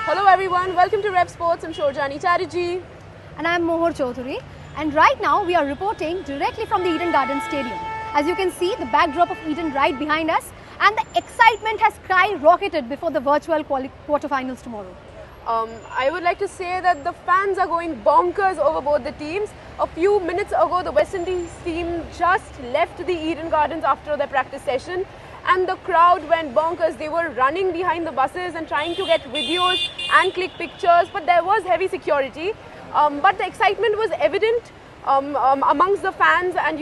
Hello everyone, welcome to Rev Sports. I'm Shorjani Chatterjee. And I'm Mohor Chaudhary. And right now we are reporting directly from the Eden Gardens Stadium. As you can see, the backdrop of Eden right behind us, and the excitement has skyrocketed before the virtual quarterfinals tomorrow. I would like to say that the fans are going bonkers over both the teams. A few minutes ago, the West Indies team just left the Eden Gardens after their practice session, and the crowd went bonkers. They were running behind the buses and trying to get videos and click pictures, but there was heavy security. But the excitement was evident amongst the fans, and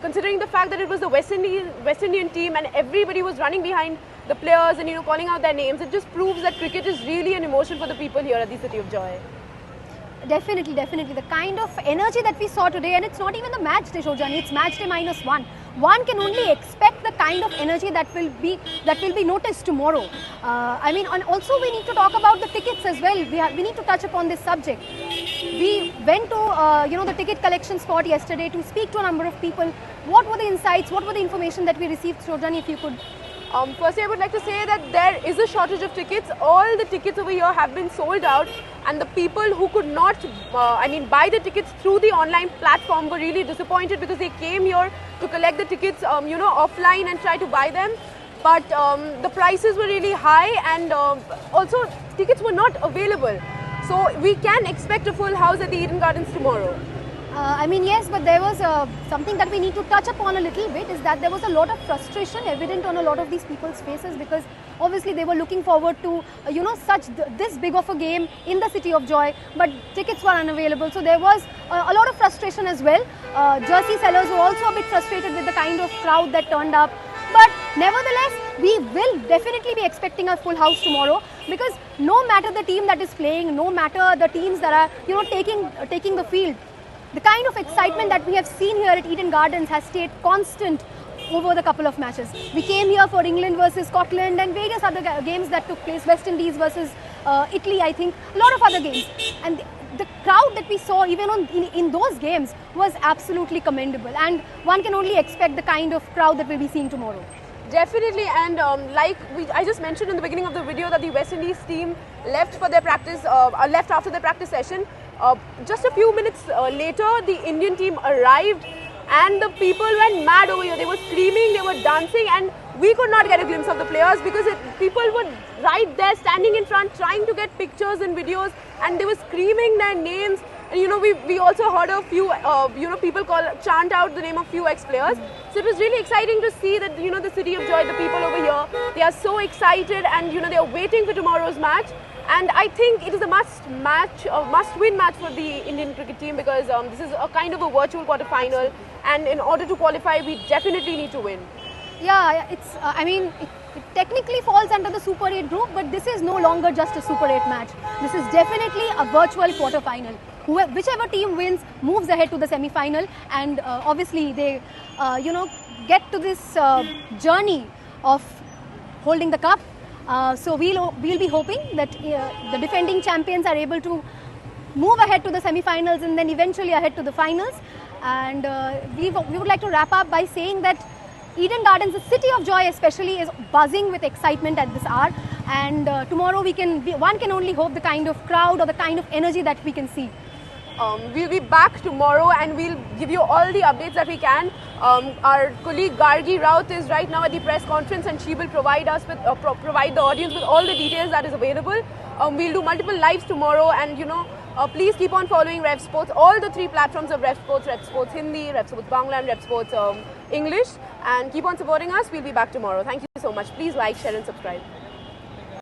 considering the fact that it was the West Indian team and everybody was running behind the players and calling out their names, it just proves that cricket is really an emotion for the people here at the City of Joy. Definitely. The kind of energy that we saw today, and it's not even the match day, Shorjani, it's match day -1. One can only expect the kind of energy that will be noticed tomorrow. And also we need to talk about the tickets as well. We need to touch upon this subject. We went to the ticket collection spot yesterday to speak to a number of people. What were the insights? What were the information that we received, Shorjani, if you could? Firstly, I would like to say that there is a shortage of tickets. All the tickets over here have been sold out, and the people who could not, buy the tickets through the online platform were really disappointed because they came here to collect the tickets, offline and try to buy them. But the prices were really high, and also tickets were not available. So we can expect a full house at the Eden Gardens tomorrow. Yes, but there was something that we need to touch upon a little bit, is that there was a lot of frustration evident on a lot of these people's faces, because obviously they were looking forward to this big of a game in the City of Joy, but tickets were unavailable. So there was a lot of frustration as well. Jersey sellers were also a bit frustrated with the kind of crowd that turned up. But nevertheless, we will definitely be expecting a full house tomorrow, because no matter the team that is playing, no matter the teams that are taking the field, the kind of excitement that we have seen here at Eden Gardens has stayed constant over the couple of matches. We came here for England versus Scotland and various other games that took place, West Indies versus Italy, I think, a lot of other games. And the crowd that we saw even in those games was absolutely commendable, and one can only expect the kind of crowd that we'll be seeing tomorrow. Definitely, and I just mentioned in the beginning of the video that the West Indies team left for their practice, left after their practice session. Just a few minutes later, the Indian team arrived, and the people went mad over here. They were screaming, they were dancing, and we could not get a glimpse of the players because people were right there standing in front trying to get pictures and videos, and they were screaming their names. And we also heard a few people chant out the name of few ex-players. So it was really exciting to see that the City of Joy, the people over here, they are so excited, and they are waiting for tomorrow's match. And I think it is a must-win match for the Indian cricket team, because this is a kind of a virtual quarter-final, and in order to qualify, we definitely need to win. Yeah, it technically falls under the Super 8 group, but this is no longer just a Super 8 match. This is definitely a virtual quarter-final. Whichever team wins moves ahead to the semi-final, and obviously they, get to this journey of holding the cup. So we'll be hoping that the defending champions are able to move ahead to the semi-finals and then eventually ahead to the finals. And we would like to wrap up by saying that Eden Gardens, the City of Joy especially, is buzzing with excitement at this hour. And tomorrow one can only hope the kind of crowd or the kind of energy that we can see. We'll be back tomorrow, and we'll give you all the updates that we can. Our colleague Gargi Raut is right now at the press conference, and she will provide us with provide the audience with all the details that is available. We'll do multiple lives tomorrow, and please keep on following Rev Sports, all the 3 platforms of Rev Sports Hindi, Rev Sports Bangla, and Rev Sports English, and keep on supporting us. We'll be back tomorrow. Thank you so much. Please like, share and subscribe.